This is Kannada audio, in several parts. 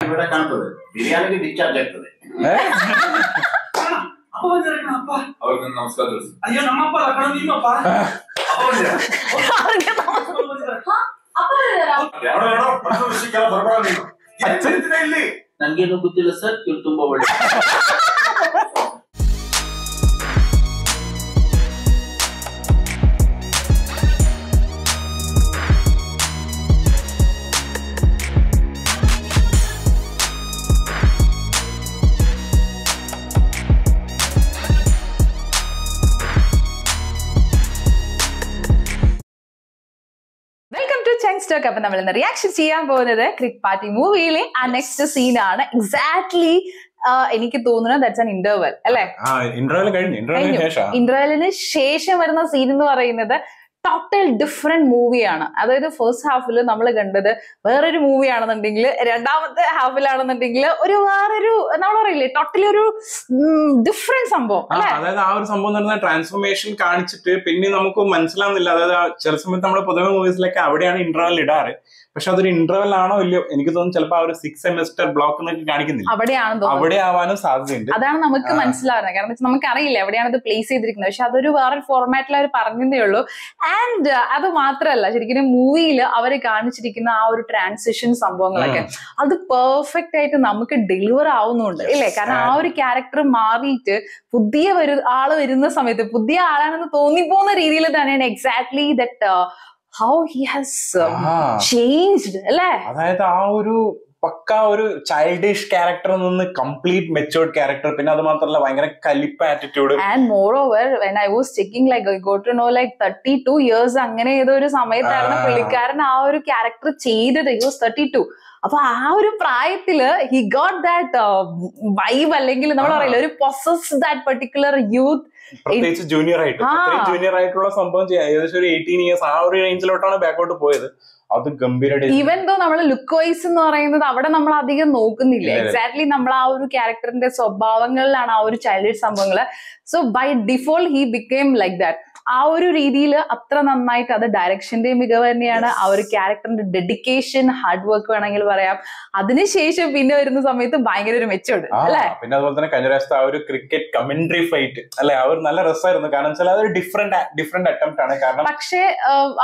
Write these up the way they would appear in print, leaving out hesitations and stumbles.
ഇവിടെ കാണുന്നത് ബിരിയാണിക്ക് ഡിസ്ചാർജ് ಆಗ್ತದೆ. ಅವ್ರಿಗೆ ನಮಸ್ಕಾರ. ಅಯ್ಯೋ ನಮ್ಮಪ್ಪ ಅಲ್ಲ ಕಣ ನಿಮ್ಮಪ್ಪ. ನನ್ಗೇನು ಗೊತ್ತಿಲ್ಲ ಸರ್, ಇವ್ರು ತುಂಬಾ ಒಳ್ಳೆ. അപ്പൊ നമ്മൾ ഇന്ന് റിയാക്ഷൻ ചെയ്യാൻ പോകുന്നത് ക്രിക്ക് പാർട്ടി മൂവിയിലെ ആ നെക്സ്റ്റ് സീനാണ്. എക്സാക്ട്ലി എനിക്ക് തോന്നുന്നത് ദാറ്റ്സ് ആൻ ഇന്റർവെൽ അല്ലെ? ഇന്റർവെലിന് ശേഷം വരുന്ന സീൻ എന്ന് പറയുന്നത് ടോട്ടൽ ഡിഫറെന്റ് മൂവിയാണ്. അതായത് ഫസ്റ്റ് ഹാഫിൽ നമ്മൾ കണ്ടത് വേറൊരു മൂവിയാണെന്നുണ്ടെങ്കിൽ രണ്ടാമത്തെ ഹാഫിലാണെന്നുണ്ടെങ്കിൽ ഒരു വേറൊരു നമ്മൾ പറയില്ലേ ടോട്ടലി ഒരു ഡിഫറെന്റ് സംഭവം. അതായത് ആ ഒരു സംഭവം എന്ന് പറഞ്ഞാൽ ട്രാൻസ്ഫോർമേഷൻ കാണിച്ചിട്ട് പിന്നെ നമുക്ക് മനസ്സിലാവുന്നില്ല. അതായത് ചില സമയത്ത് നമ്മുടെ പൊതുവെ മൂവീസിലൊക്കെ അവിടെയാണ് ഇന്റർവെൽ ഇടാറ്. പക്ഷെ അതൊരു ഇന്റർവെൽ ആണോ ഇല്ലയോ എനിക്ക് തോന്നുന്നു ചിലപ്പോൾ ആ ഒരു 6 സെമിസ്റ്റർ ബ്ലോക്ക് എന്നൊക്കെ കാണിക്കുന്നില്ല, അവിടെ ആവാനും സാധ്യതയുണ്ട്. അതാണ് നമുക്ക് മനസ്സിലാവുന്നത്. കാരണം നമുക്ക് അറിയില്ല എവിടെയാണ് ഇത് പ്ലേസ് ചെയ്തിരിക്കുന്നത്. പക്ഷെ അതൊരു വേറൊരു ഫോർമാറ്റിൽ അവർ പറഞ്ഞതേ ഉള്ളൂ. ആൻഡ് അത് മാത്രമല്ല, ശരിക്കും മൂവിയിൽ അവർ കാണിച്ചിരിക്കുന്ന ആ ഒരു ട്രാൻസിഷൻ സംഭവങ്ങളൊക്കെ അത് പെർഫെക്റ്റ് ആയിട്ട് നമുക്ക് ഡെലിവർ ആവുന്നുണ്ട് ഇല്ലേ? കാരണം ആ ഒരു ക്യാരക്ടർ മാറിയിട്ട് പുതിയ ആള് വരുന്ന സമയത്ത് പുതിയ ആളാണെന്ന് തോന്നിപ്പോകുന്ന രീതിയിൽ തന്നെയാണ് exactly that how he has changed അല്ലേ? അതായത് ആ ഒരു പക്ക ഒരു ചൈൽഡിഷ് ക്യാരക്ടറിൽ നിന്ന് കംപ്ലീറ്റ് മെച്ചൂർഡ് ക്യാരക്ടർ. പിന്നെ അത് മാത്രമല്ല ഭയങ്കര കലിപ്പ് attitude. And moreover when I was checking like I got to know like 32 years അങ്ങനെ ഏതോ ഒരു സമയത്തായിരുന്നു പുള്ളിക്കാരൻ ആ ഒരു ക്യാരക്ടർ ചെയ്തത്. he was 32. അപ്പൊ ആ ഒരു പ്രായത്തില് he got that vibe, അല്ലെങ്കിൽ നമ്മൾ പറയില്ല ഒരു possess that particular youth. പ്രത്യേകിച്ച് ജൂനിയർ ആയിട്ടുള്ള സംഭവം ഏകദേശം ഒരു 18 years ആ ഒരു റേഞ്ചിലോട്ടാണ് ബാക്കോട്ട് പോയത്. അത് ഗംഭീരമായിട്ട് ഈവൻ ദോ നമ്മള് ലുക്ക് വൈസ് എന്ന് പറയുന്നത് അവിടെ നമ്മൾ അധികം നോക്കുന്നില്ല. എക്സാക്ട്ലി നമ്മൾ ആ ഒരു ക്യാരക്ടറിന്റെ സ്വഭാവങ്ങളിലാണ് ആ ഒരു ചൈൽഡ് സംഭവങ്ങള്. So by default he became like that. ആ ഒരു രീതിയിൽ അത്ര നന്നായിട്ട് അത് ഡയറക്ഷന്റെ മികവ് തന്നെയാണ്. ആ ഒരു ക്യാരക്ടറിന്റെ ഡെഡിക്കേഷൻ, ഹാർഡ് വർക്ക് വേണമെങ്കിൽ പറയാം. അതിനുശേഷം പിന്നെ വരുന്ന സമയത്ത് ഭയങ്കര ഒരു മെച്ചോട് അല്ലെ? പിന്നെ അതുപോലെ തന്നെ കഴിഞ്ഞ പ്രാവശ്യത്തെ ആ ഒരു ക്രിക്കറ്റ് കമന്ററി ഫൈറ്റ് അല്ലെ, ആ ഒരു നല്ല രസമായിരുന്നു. കാരണം വെച്ചാൽ അതൊരു ഡിഫറെന്റ് അറ്റംപ്റ്റ് ആണ്. കാരണം പക്ഷേ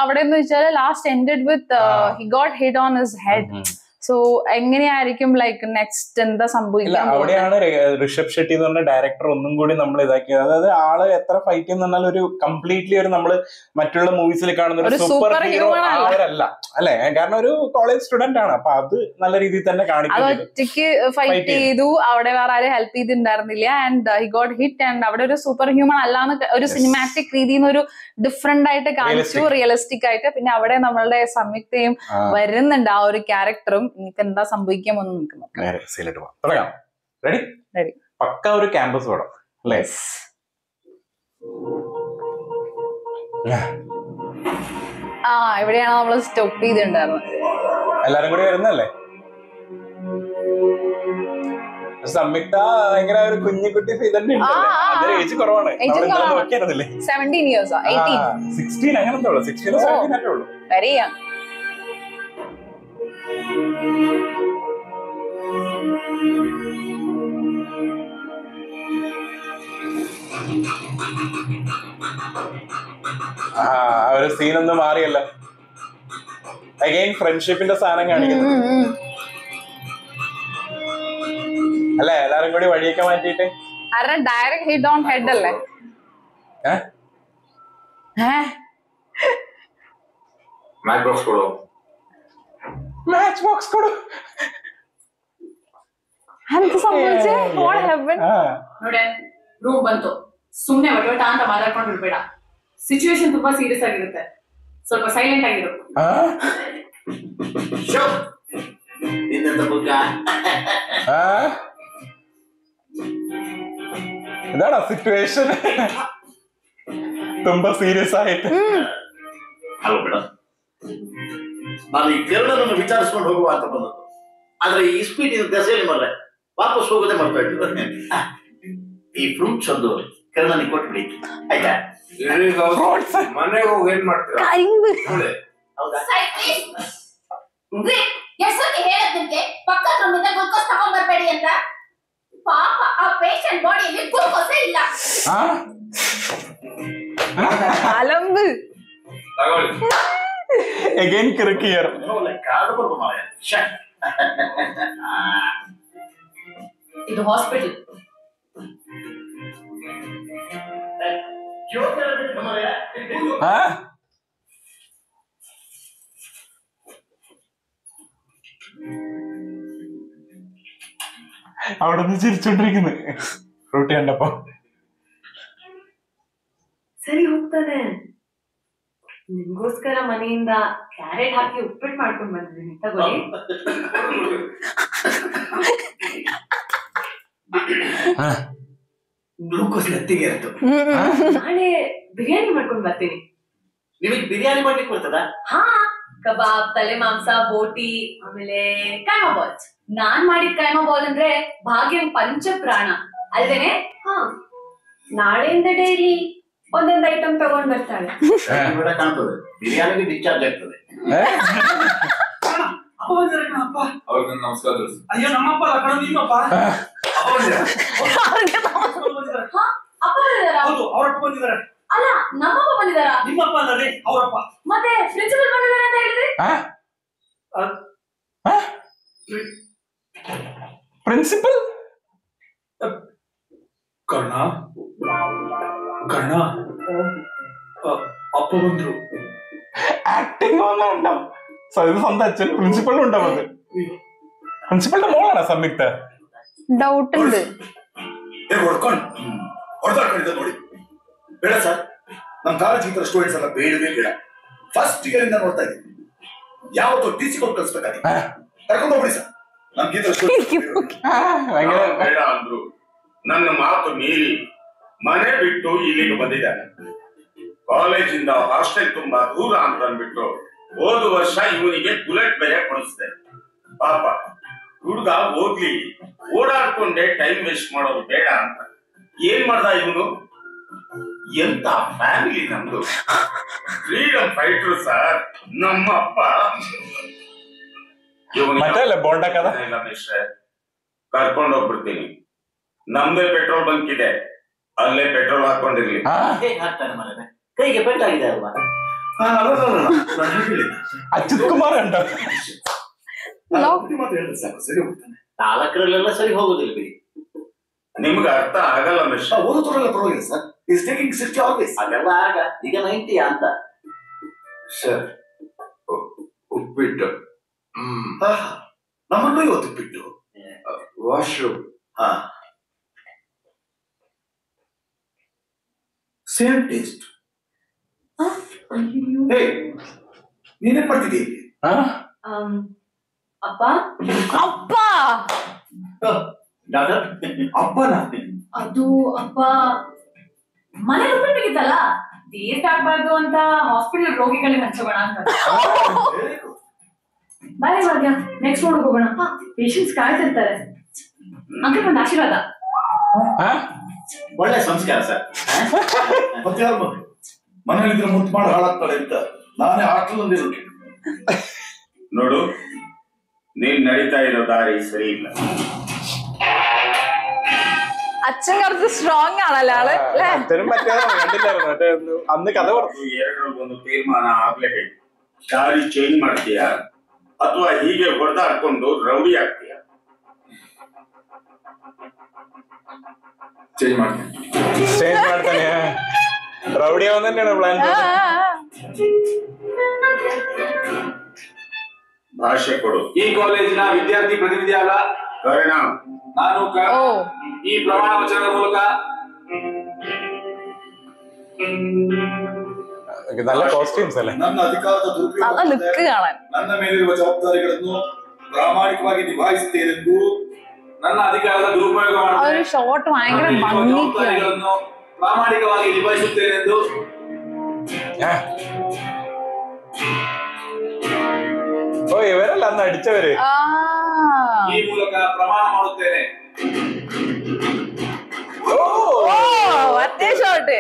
അവിടെ എന്ന് വെച്ചാൽ last ended with he got hit on his head. So എങ്ങനെയായിരിക്കും ലൈക്ക് നെക്സ്റ്റ് എന്താ സംഭവിക്കുക? അവിടെയാണ് ഋഷഭ് ഷെട്ടി എന്ന് പറഞ്ഞ ഡയറക്ടർ ഒന്നും കൂടി നമ്മൾ ഇതാക്കിയത്. അതായത് ആള് എത്ര ഫൈറ്റ് എന്ന് പറഞ്ഞാൽ ഒരു കംപ്ലീറ്റ്ലി ഒരു നമ്മള് മറ്റുള്ള മൂവീസിൽ കാണുന്ന ഒരു സൂപ്പർ ഹീറോ അവരല്ല അല്ലെ? കാരണം ഒരു കോളേജ് സ്റ്റുഡന്റ് ആണ്. അപ്പൊ അത് നല്ല രീതിയിൽ തന്നെ കാണിക്കുന്നത്. ഒറ്റയ്ക്ക് ഫൈറ്റ് ചെയ്തു, അവിടെ വേറെ ആരും ഹെൽപ്പ് ചെയ്തിട്ടുണ്ടായിരുന്നില്ല. And he got hit. And അവിടെ ഒരു സൂപ്പർ ഹ്യൂമൻ അല്ലാന്ന് ഒരു സിനിമാറ്റിക് രീതിയിൽ നിന്ന് ഒരു ഡിഫറെന്റ് ആയിട്ട് കാണിച്ചു, റിയലിസ്റ്റിക് ആയിട്ട്. പിന്നെ അവിടെ നമ്മളുടെ സംയുക്തയും വരുന്നുണ്ട് ആ ഒരു ക്യാരക്ടറും. ഇനിയിപ്പോ എന്താ സംഭവിക്കാമെന്ന് നമുക്ക് നോക്കാം. റെഡി? പക്ക ഒരു ക്യാമ്പസ് പടം അല്ലേ? എവിടെയാണോ നമ്മള് സ്റ്റോപ്പ് ചെയ്തിട്ടുണ്ടായിരുന്നത്? എല്ലാരും കൂടി വരുന്നല്ലേ? സംയുക്ത ഭയങ്കര ഒരു കുഞ്ഞിക്കുട്ടി ഏജ് കുറവാണ്. 17 years 16 അങ്ങനത്തെ ഉള്ളു. 16 17 ഒക്കെ ഉള്ളു. വെരി ഒരു സീനൊന്നും മാറിയല്ല. അഗൈൻ ഫ്രണ്ട്ഷിപ്പിന്റെ സാധനം കാണിക്കുന്നു അല്ലെ? എല്ലാരും കൂടി വഴിയൊക്കെ മാറ്റിട്ട് ഡയറക്റ്റ് ഹിറ്റ് ഓൺ ഹെഡ് അല്ലേ? മാച്ച് ബോക്സ് കൊടു. ಅಂತ ಸಂಭವಿಸೆ ವಾಟ್ ಹ್ಯಾಪನ್ ನೋಡಿ ರೂಮ್ ಬಂತು. ಸುಮ್ಮನೆ ಒಡವಟ ಅಂತ ಮಾತಾಡ್ಕೊಂಡಿರ್ಬೇಡ. ಸಿಚುವೇಶನ್ ತುಂಬಾ ಸೀರಿಯಸ್ ಆಗಿರುತ್ತೆ. ಸ್ವಲ್ಪ ಸೈಲೆಂಟ್ ಆಗಿರು. ಶೋ ಇನ್ನಂತ ಬುಕ್ಕ ഇതാണ് സിറ്റുവേഷൻ. ತುಂಬಾ ಸೀರಿಯಸ್ ಆಯ್ತು. ಅಲ್ಲ ಬೇಡ, ನಾನು ಈ ಕರ್ಣನನ್ನು ವಿಚಾರಿಸ್ಕೊಂಡು ಹೋಗುವ ಅಂತ ಬಂದದ್ದು. ಆದ್ರೆ ಈ ಸ್ಪೀಡ್ ಇದು ದೆಸೆಯಲ್ಲಿ ಮಾಡ್ರೆ ವಾಪಸ್ ಹೋಗೋದೇ ಮಾಡ್ತಾ ಇದ್ದು. ಈ ಫ್ರೂಟ್ಸ್ ಒಂದು ಕರ್ಣನಿಗೆ ಕೊಟ್ಬಿಡಿ ಆಯ್ತಾ? ಮನೆಗೆ ಹೋಗಿ ಏನ್ ಮಾಡ್ತೀರಾ? ಹೌದಾ? ಎಷ್ಟೊತ್ತಿ ಹೇಳದ್ ನಿಮ್ಗೆ ಪಕ್ಕದ ರೂಮಿಂದ ಗ್ಲೂಕೋಸ್ ತಗೊಂಡ್ ಬರ್ಬೇಡಿ ಅಂತ. ಪಾಪ ಆ ಪೇಷಂಟ್ ಬಾಡಿಯಲ್ಲಿ ಗ್ಲೂಕೋಸೇ ಇಲ್ಲ. ಅಲಂಬು again kirkier ಇದು ಹಾಸ್ಪಿಟಲ್. അവിടെ നിന്ന് ചിരിച്ചോണ്ടിരിക്കുന്നു ഫ്രൂട്ടി കണ്ടപ്പോ. ಸರಿ ಹೋಗ್ತಾನೆ. ನಿಮ್ಗೋಸ್ಕರ ಮನೆಯಿಂದ ಕ್ಯಾರೆಟ್ ಹಾಕಿ ಉಪ್ಪಿಟ್ಟು ಮಾಡ್ಕೊಂಡ್ ಬಂದಿದ್ದೀನಿ, ತಗೊಳ್ಳಿ. ಗ್ಲೂಕೋಸ್ ನೆತ್ತಿಗೆ ಇತ್ತು. ನಾಳೆ ಬಿರಿಯಾನಿ ಮಾಡ್ಕೊಂಡ್ ಬರ್ತೀನಿ. ನಿಮಗೆ ಬಿರಿಯಾನಿ ಮಾಡ್ಲಿಕ್ಕೆ ಬರ್ತದ? ಹಾ, ಕಬಾಬ್, ತಲೆ ಮಾಂಸ, ಬೋಟಿ, ಆಮೇಲೆ ಕೈಮಾ ಬಾಲ್ಸ್. ನಾನ್ ಮಾಡಿದ ಕೈಮಾ ಬಾಲ್ ಅಂದ್ರೆ ಭಾಗ್ಯಂ ಪಂಚ ಪ್ರಾಣ ಅಲ್ದೇನೆ. ಹಾ, ನಾಳೆಯಿಂದ ಡೈಲಿ ಒಂದೊಂದು ಐಟಮ್ ತಗೊಂಡ್ ಬರ್ತಾಳೆ. ಕಾಣ್ತದೆ ಬಿರಿಯಾನಿಗೆ ಡಿಸ್ಚಾರ್ಜ್ ಆಗ್ತದೆ. ಅಪ್ಪ ಬಂದಿರ ಅಪ್ಪ. ಅವ್ರಿಗೆ ನಮಸ್ಕಾರ. ಅಯ್ಯೋ ನಮ್ಮಪ್ಪ ಅಲ್ಲ ಕಣ, ನಿಮ್ಮಪ್ಪ. ಹೌದು, ಅವರಪ್ಪ ಬಂದಿದ್ದಾರೆ. ಅಲ್ಲ, ನಮ್ಮಪ್ಪ ಬಂದಿದಾರ. ನಿಮ್ಮಪ್ಪ ಅಲ್ಲ ರೀ, ಅವರಪ್ಪ. ಮತ್ತೆ ಪ್ರಿನ್ಸಿಪಲ್ ಬಂದಿದ್ದಾರೆ ಅಂತ ಹೇಳಿದ್ರಿ. ಪ್ರಿನ್ಸಿಪಲ್ ಕರ್ಣ ಕರ್ಣ അപ്പ വന്നു ആക്ടിങ് വന്നുണ്ടാവും. ഇത് സ്വന്തം അച്ഛൻ പ്രിൻസിപ്പളും ഉണ്ടാവും. അത് പ്രിൻസിപ്പളിന്റെ മോളാണ് സംയുക്ത. ഡൗട്ട് ഉണ്ട്. ನೋಡಿ ಬೇಡ ಸರ್, ನಮ್ಮ ಕಾಲೇಜ್ ಈ ತರ ಸ್ಟೂಡೆಂಟ್ಸ್ ಎಲ್ಲ ಬೇಡವೇ ಬೇಡ. ಫಸ್ಟ್ ಇಯರ್ ಇಂದ ನೋಡ್ತಾ ಇದ್ದೀನಿ. ಯಾವತ್ತೂ ಟಿಸಿ ಕೊಟ್ಟು ಕಳಿಸ್ಬೇಕಾಗಿ ಕರ್ಕೊಂಡು ಹೋಗ್ಬಿಡಿ ಸರ್. ನಮ್ಗೆ ಈ ತರ ಸ್ಟೂಡೆಂಟ್ಸ್ ಬೇಡ ಅಂದ್ರು ನನ್ನ ಮಾತು ಮೀರಿ ಮನೆ ಬಿಟ್ಟು ಇಲ್ಲಿಗೆ ಬಂದಿದ್ದಾನೆ. ಕಾಲೇಜಿಂದ ಹಾಸ್ಟೆಲ್ ತುಂಬಾ ದೂರ ಅಂತ ಅಂದ್ಬಿಟ್ಟು ಹೋದ ವರ್ಷ ಇವನಿಗೆ ಬುಲೆಟ್ ಬೇರೆ ಕೊಡಿಸ್ದೆ. ಪಾಪ ಹುಡುಗ ಹೋಗ್ಲಿ, ಓಡಾಡ್ಕೊಂಡೆ ಟೈಮ್ ವೇಸ್ಟ್ ಮಾಡೋದು ಬೇಡ ಅಂತ ಏನ್ ಮಾಡ್ದ ಇವನು. ಎಂತ ಫ್ಯಾಮಿಲಿ ನಮ್ದು, ಫ್ರೀಡಮ್ ಫೈಟರ್ ಸರ್ ನಮ್ಮ ಅಪ್ಪ. ಇಲ್ಲ ಮಿಸ್ಟ್ರೆ, ಕರ್ಕೊಂಡು ಹೋಗ್ಬಿಡ್ತೀನಿ. ನಮ್ದೇ ಪೆಟ್ರೋಲ್ ಬಂಕ್ ಇದೆ, ಅಲ್ಲೇ ಪೆಟ್ರೋಲ್ ಹಾಕೊಂಡಿರ್ಲಿ. ಹಾಕ್ತಾನೆ ಮನೆ ಕೈಗೆ ಪೆಟ್ಟಾಗಿದೆ ಅಲ್ವಾ? ಅಚ್ಯುತ್ ಕುಮಾರ್ ಅಂತ ಸರಿ ಹೋಗ್ತಾನೆ. 4ರಲ್ಲೆಲ್ಲ ಸರಿ ಹೋಗುದಿಲ್ಲ ಬಿಡಿ. ನಿಮ್ಗೆ ಅರ್ಥ ಆಗಲ್ಲ ಮಿಸ್ಟರ್. ಓದೋದ್ರಲ್ಲ ಪರವಾಗಿಲ್ಲ ಸರ್. Is taking 60 always. ಅದೆಲ್ಲ ಆಗ ಈಗ 90 ಅಂತ. ಸರ್ ಉಪ್ಪಿಟ್ಟು. ನಮ್ಮನ್ನು ಇವತ್ತು ಉಪ್ಪಿಟ್ಟು. ವಾಶ್ರೂಮ್. ಹಾ, ಸೇಮ್ ಟೇಸ್ಟ್. ನೀನೇನ್ ಮಾಡ್ತಿದ್ದೀಯ? ಅಪ್ಪ ಅಪ್ಪ ಅಪ್ಪನ ಅದು ಅಪ್ಪ ಮನೇಲಿ ಉಪ್ಪಿಟ್ಟಿಗಿತ್ತಲ್ಲ, ಟೇಸ್ಟ್ ಆಗ್ಬಾರ್ದು ಅಂತ ಹಾಸ್ಪಿಟಲ್ ರೋಗಿಗಳಿಗೆ ಹಂಚೋಣ ಅಂತ. ಬಾಯ್ ಭಾಗ್ಯ, ನೆಕ್ಸ್ಟ್ ನೋಡಕ್ ಹೋಗೋಣ. ಪೇಷಂಟ್ಸ್ ಕಾಯ್ತಿರ್ತಾರೆ. ಅಂಕಲ್ ಒಂದು ಆಶೀರ್ವಾದ. ಒಳ್ಳೆ ಸಂಸ್ಕಾರ ಸರ್. ಮತ್ತೆ ಯಾರು ಬಂದು ಮನೇಲಿದ್ರೆ ಮುತ್ತು ಮಾಡಿ ಹಾಳಾಗ್ತಾಳೆ ಅಂತ ನಾನೇ ಹಾಸ್ಟೆಲ್ ನೋಡು, ನೀನ್ ನಡೀತಾ ಇರೋ ದಾರಿ ಸರಿ ಇಲ್ಲ. അച്ഛൻ കുറച്ച് സ്ട്രോങ് ആണല്ലോ ആള് അല്ലേ? അന്ന് കഥ പറഞ്ഞു. ಎರಡರಲ್ಲೊಂದು ತೀರ್ಮಾನ ಆಗ್ಲೇಬೇಕು. ದಾರಿ ಚೇಂಜ್ ಮಾಡ್ತೀಯಾ ಅಥವಾ ಹೀಗೆ ಹೊಡೆದಾಡ್ಕೊಂಡು ರೌಡಿ ಆಗ್ತೀಯಾ? ಚೇಂಜ್ ಮಾಡ್ತೀನಿ. ಚೇಂಜ್ ಮಾಡ್ತಾನೆ. ರೌಡಿ ಅವನ್ ತന്നെയാണ് ಪ್ಲಾನ್. ಭಾಷೆ ಕೊಡು. ಈ ಕಾಲೇಜಿನ ವಿದ್ಯಾರ್ಥಿ ಪ್ರತಿನಿಧಿ ಆದ ಕರ್ಣ, ನಾನು ಈ ಪ್ರಮಾಣ ವಚನದ ಮೂಲಕ നല്ല കോസ്റ്റ്യൂംസ് ಅല്ലേ? ನನ್ನ ಅಧಿಕಾರದ നല്ല ലുക്ക് കാണാൻ. ನನ್ನ ಮೇಲಿರುವ ಜವಾಬ್ದಾರಿಗಳನ್ನು ಪ್ರಾಮಾಣಿಕವಾಗಿ ನಿಭಾಯಿಸುತ್ತೇನೆಂದು, ನನ್ನ ಅಧಿಕಾರದ ದುರುಪಯೋಗ ഒരു ഷോട്ട് ഭയങ്കര ಜವಾಬ್ದಾರಿಗಳನ್ನು ಪ್ರಾಮಾಣಿಕವಾಗಿ ನಿಭಾಯಿಸುತ್ತೇನೆಂದು ഓ ഇവരല്ല അന്ന് അടിച്ചവര്. ಈ ಮೂಲಕ ಪ್ರಮಾಣ ಮಾಡುತ್ತೇನೆ. ഒറ്റ ഷോട്ട്.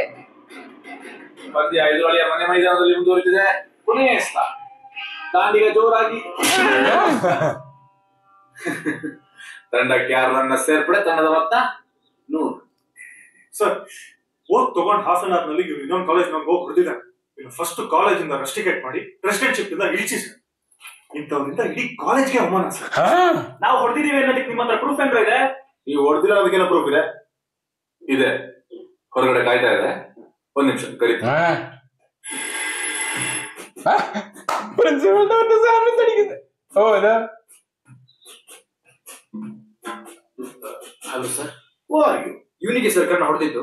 ಪಂದ್ಯ 5 ಮನೆ ಮೈದಾನದಲ್ಲಿ ಮುಂದುವರಿದಿದೆ. ಕೊನೆಯ ಸ್ಥಾನ ದಾಂಡಿಗ ಜೋರಾಗಿ ತಂಡಕ್ಕೆ ಯಾರು ನನ್ನ ಸೇರ್ಪಡೆ ತಂಡದ ಮೊತ್ತ 100. ಸರ್ ಓದ್ ತಗೊಂಡ್ ಹಾಫ್ ಅನ್ ಅವರ್ನಲ್ಲಿ ಇವ್ರು ಇನ್ನೊಂದು ಕಾಲೇಜ್ ನಂಗೆ ಹೋಗಿ ಹೊಡೆದಿದ್ದಾನೆ. ಇನ್ನು ಫಸ್ಟ್ ಕಾಲೇಜಿಂದ ರಸ್ಟಿಕೇಟ್ ಮಾಡಿ ಪ್ರೆಸಿಡೆಂಟ್ಶಿಪ್ ಇಂದ ಇಳಿಸಿ ಸರ್. ಇಂಥವ್ರಿಂದ ಇಡೀ ಕಾಲೇಜ್ಗೆ ಅವಮಾನ ಸರ್. ನಾವು ಹೊಡೆದಿದ್ದೀವಿ ಅನ್ನೋದಕ್ಕೆ ನಿಮ್ಮ ಹತ್ರ ಪ್ರೂಫ್ ಏನ್ರ ಇದೆ? ನೀವು ಹೊಡೆದಿಲ್ಲ ಅದಕ್ಕೇನೋ ಪ್ರೂಫ್ ಇದೆ? ಇದೆ, ಹೊರಗಡೆ ಕಾಯ್ತಾ ಇದೆ. ಒಂದ್ ನಿಮಿಷ ಕರೀತೀನಿ. ಹಲೋ ಸರ್, ಇವನಿಗೆ ಸರ್ ಕರ್ಣ ಹೊಡೆದಿದ್ದು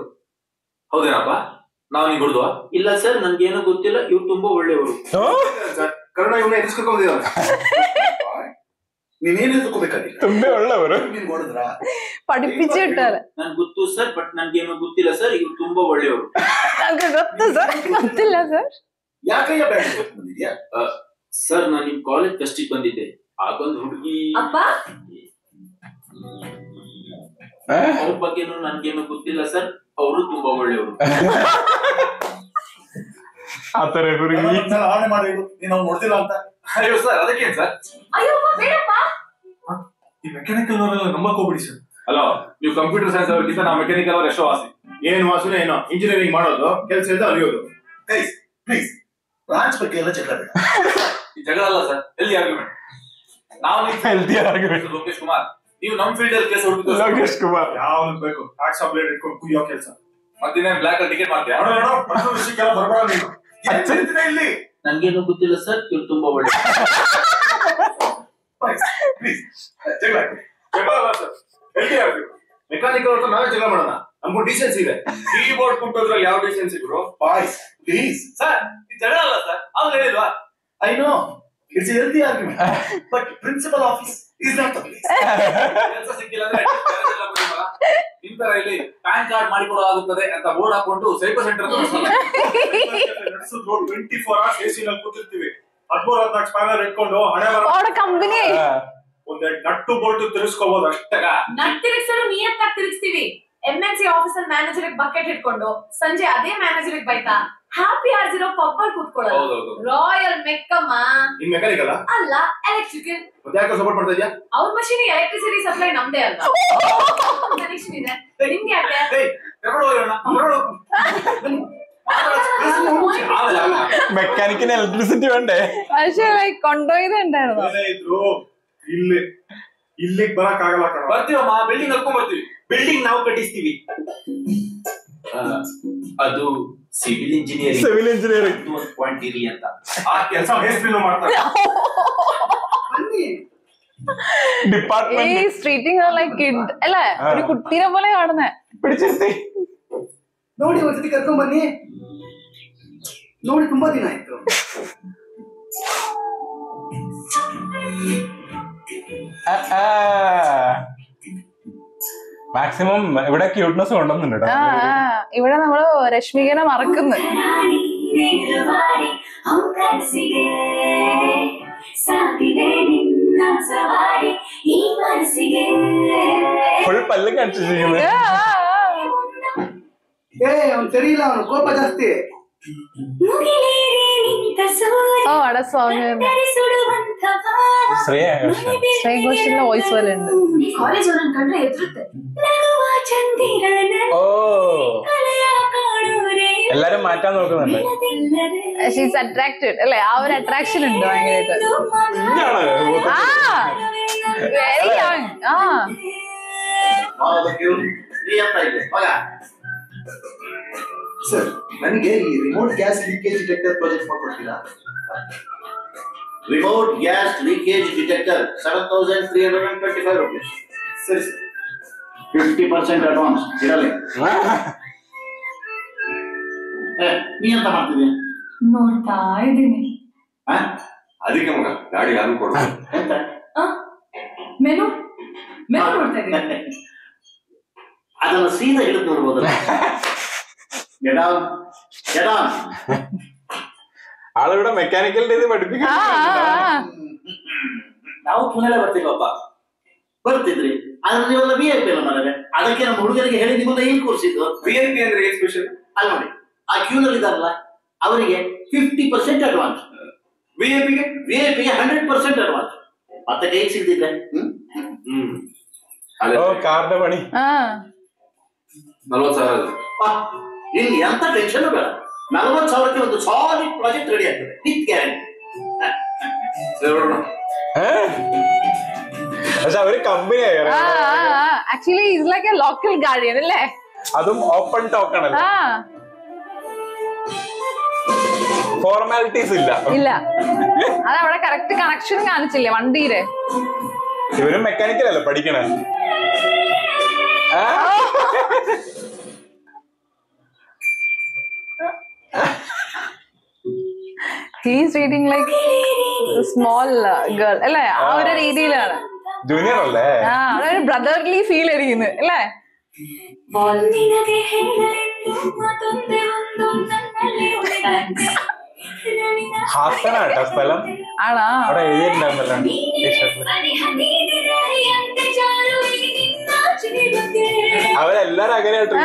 ಹೌದೇನಪ್ಪ? ನಾವು ನೀವು ಹೊಡೆದ್ವಾ? ಇಲ್ಲ ಸರ್, ನನ್ಗೇನು ಗೊತ್ತಿಲ್ಲ. ಇವ್ರು ತುಂಬಾ ಒಳ್ಳೆಯವರು. ಕರ್ಣ ಇವನ್ನ ಎದುರಿಸ್ಕೊಂಡ್ಬಂದಿದ್ದಾನೆ. ನೀನೇನು ಎದುರ್ಕೋಬೇಕಾಗಿಲ್ಲ, ತುಂಬಾ ಒಳ್ಳೆಯವರು. ನೀನ್ ಹೊಡೆದ್ರ പഠിപ്പിച്ചിട്ടാണ്. ನನ್ಗೆ ಗೊತ್ತು ಸರ್, ಬಟ್ ನನ್ಗೇನು ಗೊತ್ತಿಲ್ಲ ಸರ್. ಇವ್ರು ತುಂಬಾ ಒಳ್ಳೆಯವರು. ನಂಗೆ ಗೊತ್ತು ಸರ್, ಗೊತ್ತಿಲ್ಲ ಸರ್. ಯಾಕಯ್ಯ ಬ್ಯಾಂಕ್ ಬಂದಿದ್ಯಾ? ಸರ್, ನಾನು ನಿಮ್ ಕಾಲೇಜ್ ಫಸ್ಟಿಗೆ ಬಂದಿದ್ದೆ. ಆಗೊಂದು ಹುಡುಗಿ, ಅಪ್ಪ ಅವ್ರ ಬಗ್ಗೆನು ನನ್ಗೇನು ಗೊತ್ತಿಲ್ಲ ಸರ್. ಅವರು ತುಂಬಾ ಒಳ್ಳೆಯವರು. ಆತರ ಹುಡುಗಿ ಆಣೆ ಮಾಡಿದ್ರು ನೀನ್ ಅವ್ನು ನೋಡ್ತಿಲ್ಲ ಅಂತ. ಅಯ್ಯೋ ಸರ್, ಅದಕ್ಕೇನ್ ಸರ್? ಅಯ್ಯಪ್ಪ ಬೇಡಪ್ಪ. ಈ ಮೆಕ್ಯಾನಿಕಲ್ ಅವರೆಲ್ಲ ನಂಬಕ್ ಹೋಗ್ಬಿಡಿ ಸರ್. ಹಲೋ, ನೀವು ಕಂಪ್ಯೂಟರ್ ಸೈನ್ಸ್ ಅವ್ರಿಗಿಂತ ನಾವು ಮೆಕ್ಯಾನಿಕಲ್ ಅವ್ರು ಎಷ್ಟೋ ವಾಸಿ. ಏನು ವಾಸನೆ ಏನೋ ಇಂಜಿನಿಯರಿಂಗ್ ಮಾಡೋದು, ಕೆಲಸ ಇಲ್ದ ಅಲಿಯೋದು. ಪ್ಲೀಸ್ ಬ್ರಾಂಚ್ ಬಗ್ಗೆ ಎಲ್ಲ ಜಗಳ ಬೇಡ. ಈ ಜಗಳ ಅಲ್ಲ ಸರ್, ಹೆಲ್ದಿ ಆರ್ಗ್ಯುಮೆಂಟ್. ನಾವು ಹೆಲ್ದಿ ಆರ್ಗ್ಯುಮೆಂಟ್. ಲೋಕೇಶ್ ಕುಮಾರ್, ನೀವು ನಮ್ ಫೀಲ್ಡ್ ಅಲ್ಲಿ ಕೆಲಸ ಹುಡುಗ. ಲೋಕೇಶ್ ಕುಮಾರ್ ಯಾವ್ದು ಬೇಕು ಟ್ಯಾಕ್ಸ್ ಅಪ್ಲೇಟ್ ಇಟ್ಕೊಂಡು ಕುಯ್ಯೋ ಕೆಲಸ. ಮತ್ತಿನ್ನೇನ್ ಬ್ಲಾಕ್ ಅಲ್ಲಿ ಟಿಕೆಟ್ ಮಾಡ್ತೀಯಾ? ವಿಷಯಕ್ಕೆಲ್ಲ ಬರ್ಬೇಡ ನೀನು. ಇಲ್ಲಿ ನನ್ಗೇನು ಗೊತ್ತಿಲ್ಲ ಸರ್. ಇವ್ರು ತುಂಬಾ ಒಳ್ಳೆ. ಪ್ಲೀಸ್ ಜಗಳ ಜಗಳ ಅಲ್ಲ ಸರ್, ಹೆಲ್ದಿ ಆಗ್ಬೇಕು. ಮೆಕ್ಯಾನಿಕಲ್ ಅವ್ರ ನಾವೇ ಜಗಳ ಮಾಡೋಣ. ನಮ್ಗೂ ಡಿಸೆನ್ಸ್ ಇದೆ. ಕೀಬೋರ್ಡ್ ಕುಟ್ಟೋದ್ರಲ್ಲಿ ಯಾವ ಡಿಸೆನ್ಸ್ ಇದ್ರು? Boys please. ಸರ್, ಈ ಜಗಳ ಅಲ್ಲ ಸರ್, ಅವ್ರು ಹೇಳಿಲ್ವಾ? I know it's a healthy argument, but principal office is not the place. ಕೆಲಸ ಸಿಕ್ಕಿಲ್ಲ ಅಂದ್ರೆ ಇಂತರ ಇಲ್ಲಿ ಪ್ಯಾನ್ ಕಾರ್ಡ್ ಮಾಡಿಕೊಡಲಾಗುತ್ತದೆ ಅಂತ ಬೋರ್ಡ್ ಹಾಕೊಂಡು ಸೈಬರ್ ಸೆಂಟರ್ ನಡೆಸೋದು 24 hours AC ನಲ್ಲಿ ಕೂತಿರ್ತೀವಿ. 13-14 ಸ್ಪ್ಯಾನರ್ ಇಟ್ಕೊಂಡು ಹಣೆ ಕಂಪನಿ ಒಂದೇ ನಟ್ಟು ಬೋಲ್ಟ್ ತಿರ್ಸ್ಕೋಬಹುದು ಅಷ್ಟೇ. ನಟ್ ತಿರುಗಿಸಲು ನಿಯತ್ತಾಗಿ ತಿರುಗಿಸ್ತೀವಿ. MNC ಆಫೀಸಲ್ ಮ್ಯಾನೇಜರ್ ಬಕೆಟ್ ಇಟ್ಕೊಂಡು ಸಂಜೆ ಅದೇ ಮ್ಯಾನೇಜರ್ ಬೈತಾ ಹ್ಯಾಪಿ ಆರ್ಸ್ ಇರೋ ಪಬ್ಬಲ್ ಕೂತ್ಕೊಳ್ಳೋದು. ರಾಯಲ್ ಮೆಕ್ಕಮ್ಮ. ನಿಮ್ ಮೆಕ್ಯಾನಿಕಲ್ ಅಲ್ಲ, ಎಲೆಕ್ಟ್ರಿಕಲ್. ಮತ್ತೆ ಯಾಕೆ ಸಪೋರ್ಟ್ ಮಾಡ್ತಾ ಇದ್ಯಾ? ಅವ್ರ ಮಷೀನ್ ಎಲೆಕ್ಟ್ರಿಸಿಟಿ ಸಪ್ಲೈ ನಮ್ದೇ ಅಲ್ವಾ? ಕನೆಕ್ಷನ್ ಇದೆ. ನಿಮ್ಗೆ ಯಾಕೆ? മെക്കാനിക്കിന് ഇലക്ട്രിസിറ്റി വേണ്ടേ? പക്ഷെ ലൈക്ക് കൊണ്ടുപോയതുണ്ടായിരുന്നു. ಇಲ್ಲಿಗೆ ಬರಕ್ ಆಗಲ್ಲ ಕಣ. ಬರ್ತೀವಮ್ಮ, ಬಿಲ್ಡಿಂಗ್ ಹತ್ಕೊಂಡ್ ಬರ್ತೀವಿ. ಬಿಲ್ಡಿಂಗ್ ನಾವು ಕಟ್ಟಿಸ್ತೀವಿ. ಅದು ಸಿವಿಲ್ ಇಂಜಿನಿಯರಿಂಗ್. ಸಿವಿಲ್ ಇಂಜಿನಿಯರಿಂಗ್ ಒಂದು ಪಾಯಿಂಟ್ ಇರಿ ಅಂತ. ಆ ಕೆಲಸ ಮೇಸ್ತ್ರಿನೂ ಮಾಡ್ತಾರೆ. ഡിപ്പാർട്ട്മെന്റ് സ്ട്രീറ്റിംഗ് ലൈക്ക് കിഡ് അല്ലേ, ഒരു കുട്ടീനെ പോലെ കാണുന്നേ. പിടിച്ചിരുത്തി ನೋಡಿ ಒಂದ್ಸತಿ ಕರ್ಕೊಂಡ್ ಬನ್ನಿ. ನೋಡಿ ತುಂಬಾ ದಿನ ಆಯ್ತು. മാക്സിമം ഇവിടെ ക്യൂട്ട്നെസ് കൊണ്ടുവന്നുണ്ട്. ഇവിടെ നമ്മള് രശ്മികനെ മറക്കുന്നു. ഫുൾ പല്ലും കാണിച്ചിരിക്കുന്നത്. ಅವ್ನು ಸರಿ ಇಲ್ಲ, ಅವನು ಕೋಪ ಜಾಸ್ತಿ. ശ്രേയ ഘോഷിന്റെ വോയിസ് പോലെ ഉണ്ട്. ಕಾಲೇಜ್ ಅವ್ರನ್ನ ಕಂಡ್ರೆ ಎದುರುತ್ತೆ. ഓ, എല്ലാരും മാറ്റാൻ നോക്കുന്നുണ്ട്. ഷീസ് അട്രാക്റ്റഡ് അല്ലേ, ആ ഒരു അട്രാക്ഷൻ ഉണ്ട് ഭയങ്കരമായിട്ട്. Very young. ಸರ್, ನನಗೆ ಈ remote gas leakage detector project ಮಾಡ್ಕೊಡ್ತೀರಾ? Remote gas leakage detector 7325 rupees. ಸರಿ ಸರ್. 50% ಅಡ್ವಾನ್ಸ್ ಇರಲಿ. ನೀ ಎಂತ ಮಾಡ್ತಿದ್ಯಾ? ನೋಡ್ತಾ ಇದ್ದೀನಿ. ಅದಕ್ಕೆ ಮಗ ಗಾಡಿ ಯಾರು ಕೊಡ ಎಂತ ಮೆನು ಮೆನು ನೋಡ್ತಾ ಇದ್ದೀನಿ. ಅದನ್ನ ಸೀದಾ ಹಿಡಿದು ನೋಡ್ಬೋದಲ್ಲ. ആളിവിടെ മെക്കാനിക്കലിന്റെ ഇത് പഠിപ്പിക്കാൻ ನಾವು ಪುಣೆಲ್ಲ ಬರ್ತೀವಪ್ಪ. ಬರ್ತಿದ್ರಿ, ಆದ್ರೆ ನೀವೆಲ್ಲ VIP ಎಲ್ಲ ಮಾಡಿದ್ರೆ ಅದಕ್ಕೆ ನಮ್ಮ ಹುಡುಗರಿಗೆ ಹೇಳಿ ನಿಮ್ಮನ್ನ ಏನ್ ಕೋರ್ಸಿದ್ದು? VIP ಅಂದ್ರೆ ಏನ್ ಸ್ಪೆಷಲ್ ಅಲ್ಲ ನೋಡಿ, ಆ ಕ್ಯೂನಲ್ಲಿ ಇದಾರಲ್ಲ ಅವರಿಗೆ 50% ಅಡ್ವಾನ್ಸ್. VIP 100% advance. ಮತ್ತೆ ಕೇಕ್ ಸಿಗ್ತಿದ್ರೆ ಕಾರ್ನ ಪಣಿ 40,000. ಇನ್ನು ಎಂತ ಟೆನ್ಷನ್ ಬೇಡ. 40,000ಕ್ಕೆ ಒಂದು ಸಾಲಿಡ್ ಪ್ರಾಜೆಕ್ಟ್ ರೆಡಿ ಆಗ್ತದೆ ವಿತ್ ಗ್ಯಾರಂಟಿ. പക്ഷെ അവര് company actually it's like A local guardian അല്ലേ? അതും ഓപ്പൺ ടോക്ക് ആണല്ലോ. ഫോർമാലിറ്റീസ് ഇല്ല. അത് അവിടെ കറക്റ്റ് കണക്ഷൻ കാണിച്ചില്ലേ വണ്ടിയിലെ? ഇവരും മെക്കാനിക്കലല്ലേ പഠിക്കണേ. He's reading like a small girl അല്ലേ? ആ ഒരു രീതിയിലാണ്. ജൂനിയർ അല്ലേ? അതൊരു ബ്രദർലി ഫീൽ അടിക്കുന്നു അല്ലേ? ഹാസനാട്ടോ സ്ഥലം. ആണോ? അവിടെ എഴുതിയിട്ടുണ്ടായിരുന്നല്ലോ. അവരെല്ലാരും അങ്ങനെയായിട്ട്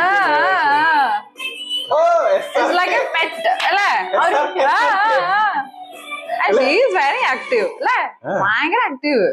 It's like a pet, അല്ലേ? And she is very active, അല്ലേ? ഭയങ്കര ആക്റ്റീവ്.